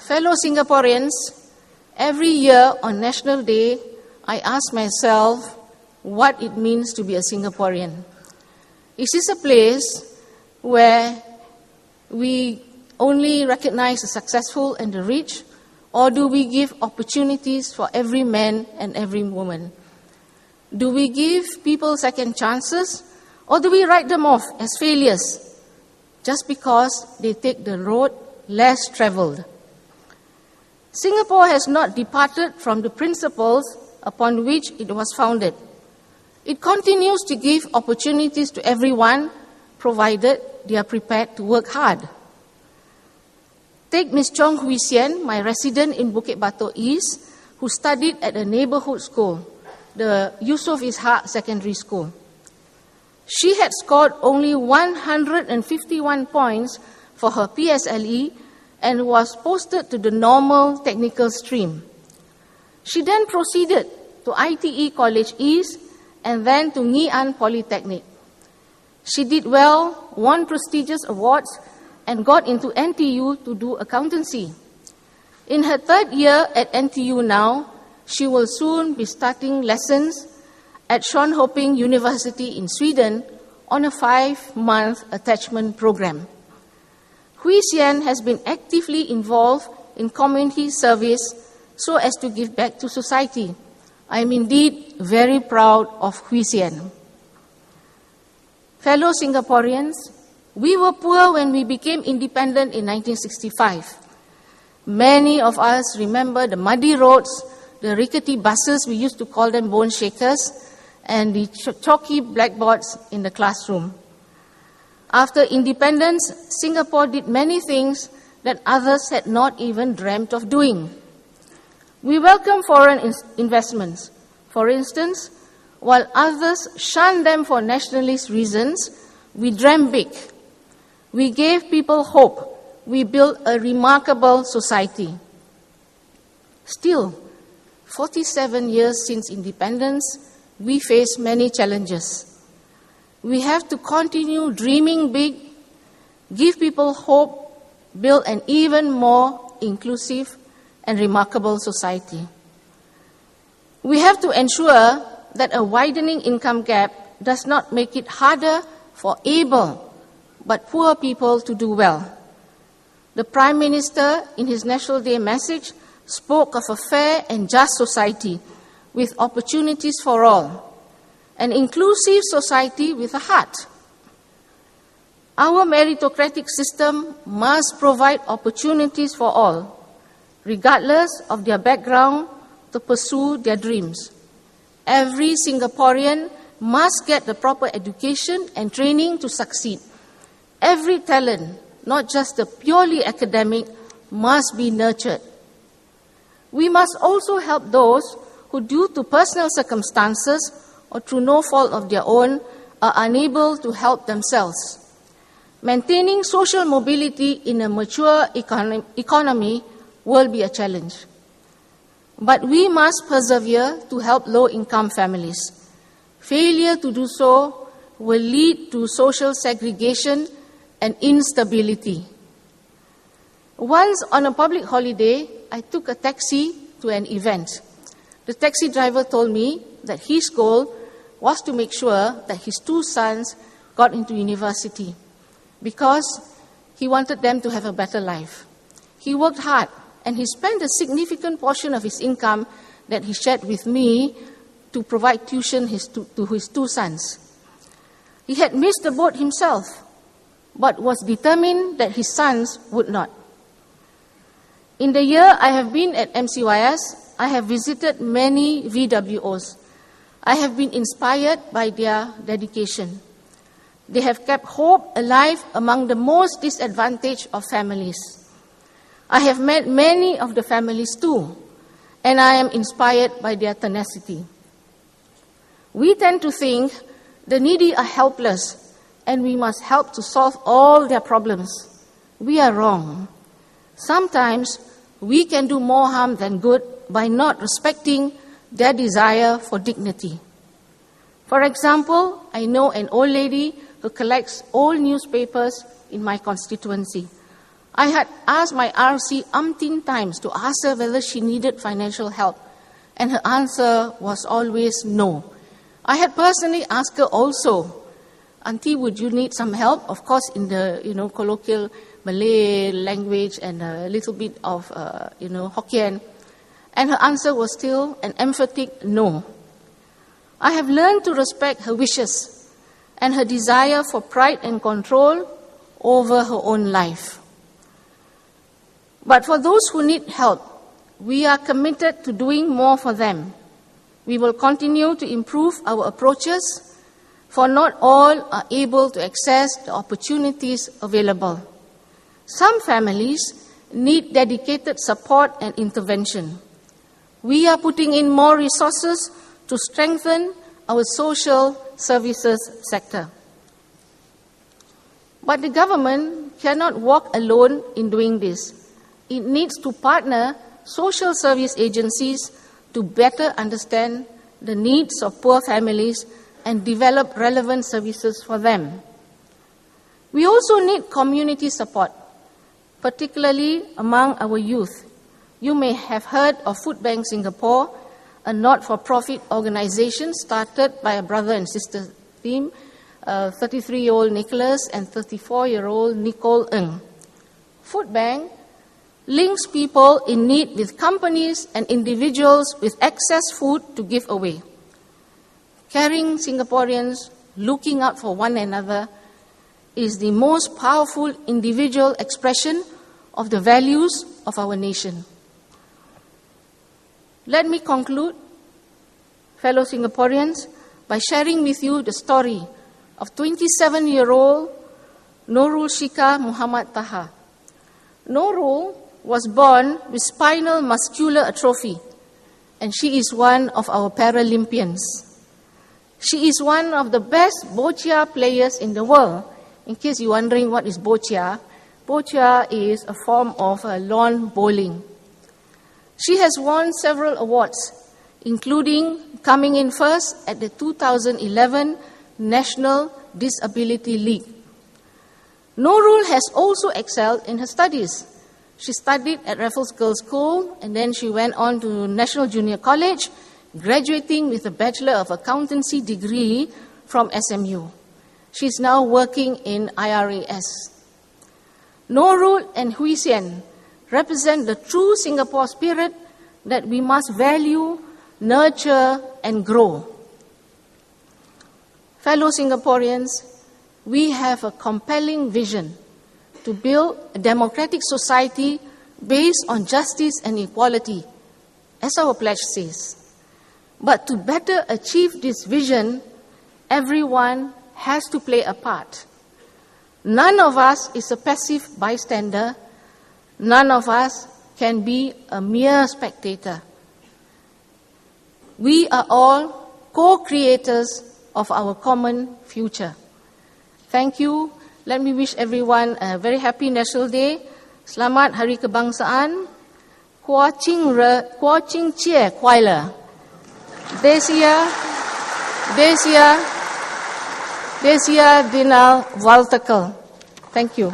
Fellow Singaporeans, every year on National Day, I ask myself what it means to be a Singaporean. Is this a place where we only recognize the successful and the rich, or do we give opportunities for every man and every woman? Do we give people second chances, or do we write them off as failures just because they take the road less traveled? Singapore has not departed from the principles upon which it was founded. It continues to give opportunities to everyone, provided they are prepared to work hard. Take Ms. Chong Hui Sien, my resident in Bukit Batok East, who studied at a neighborhood school, the Yusof Ishaq Secondary School. She had scored only 151 points for her PSLE and was posted to the normal technical stream. She then proceeded to ITE College East and then to Ngee Ann Polytechnic. She did well, won prestigious awards, and got into NTU to do accountancy. In her third year at NTU now, she will soon be starting lessons at Schönhoping University in Sweden on a 5-month attachment program. Hui Sien has been actively involved in community service so as to give back to society. I am indeed very proud of Hui Sien. Fellow Singaporeans, we were poor when we became independent in 1965. Many of us remember the muddy roads, the rickety buses, we used to call them bone shakers, and the chalky blackboards in the classroom. After independence, Singapore did many things that others had not even dreamt of doing. We welcome foreign investments. For instance, while others shunned them for nationalist reasons, we dreamt big. We gave people hope. We built a remarkable society. Still, 47 years since independence, we face many challenges. We have to continue dreaming big, give people hope, build an even more inclusive and remarkable society. We have to ensure that a widening income gap does not make it harder for able but poor people to do well. The Prime Minister, in his National Day message, spoke of a fair and just society with opportunities for all, an inclusive society with a heart. Our meritocratic system must provide opportunities for all, regardless of their background, to pursue their dreams. Every Singaporean must get the proper education and training to succeed. Every talent, not just the purely academic, must be nurtured. We must also help those who, due to personal circumstances or through no fault of their own, are unable to help themselves. Maintaining social mobility in a mature economy will be a challenge. But we must persevere to help low-income families. Failure to do so will lead to social segregation and instability. Once on a public holiday, I took a taxi to an event. The taxi driver told me that his goal was to make sure that his 2 sons got into university because he wanted them to have a better life. He worked hard and he spent a significant portion of his income that he shared with me to provide tuition to his 2 sons. He had missed the boat himself, but was determined that his sons would not. In the year I have been at MCYS, I have visited many VWOs. I have been inspired by their dedication. They have kept hope alive among the most disadvantaged of families. I have met many of the families too, and I am inspired by their tenacity. We tend to think the needy are helpless and we must help to solve all their problems. We are wrong. Sometimes we can do more harm than good by not respecting their desire for dignity. For example, I know an old lady who collects old newspapers in my constituency. I had asked my RC umpteen times to ask her whether she needed financial help, and her answer was always no. I had personally asked her also, Auntie, would you need some help? Of course, in the colloquial Malay language and a little bit of Hokkien, and her answer was still an emphatic no. I have learned to respect her wishes and her desire for pride and control over her own life. But for those who need help, we are committed to doing more for them. We will continue to improve our approaches, for not all are able to access the opportunities available. Some families need dedicated support and intervention. We are putting in more resources to strengthen our social services sector. But the government cannot walk alone in doing this. It needs to partner social service agencies to better understand the needs of poor families and develop relevant services for them. We also need community support, particularly among our youth. You may have heard of Food Bank Singapore, a not-for-profit organization started by a brother and sister team, 33-year-old Nicholas and 34-year-old Nicole Ng. Food Bank links people in need with companies and individuals with excess food to give away. Caring Singaporeans looking out for one another is the most powerful individual expression of the values of our nation. Let me conclude, fellow Singaporeans, by sharing with you the story of 27-year-old Nurul Shika Muhammad Taha. Nurul was born with spinal muscular atrophy, and she is one of our Paralympians. She is one of the best boccia players in the world. In case you're wondering what is boccia, boccia is a form of lawn bowling. She has won several awards, including coming in first at the 2011 National Disability League. Nurul has also excelled in her studies. She studied at Raffles Girls' School, and then she went on to National Junior College, graduating with a Bachelor of Accountancy degree from SMU. She's now working in IRAS. Nurul and Hui Sien represent the true Singapore spirit that we must value, nurture, and grow. Fellow Singaporeans, we have a compelling vision to build a democratic society based on justice and equality, as our pledge says. But to better achieve this vision, everyone has to play a part. None of us is a passive bystander. None of us can be a mere spectator. We are all co-creators of our common future. Thank you. Let me wish everyone a very happy National Day. Selamat Hari Kebangsaan. Kuo Ching Chie Kuai Le. Desia Dinal Waltakel. Thank you.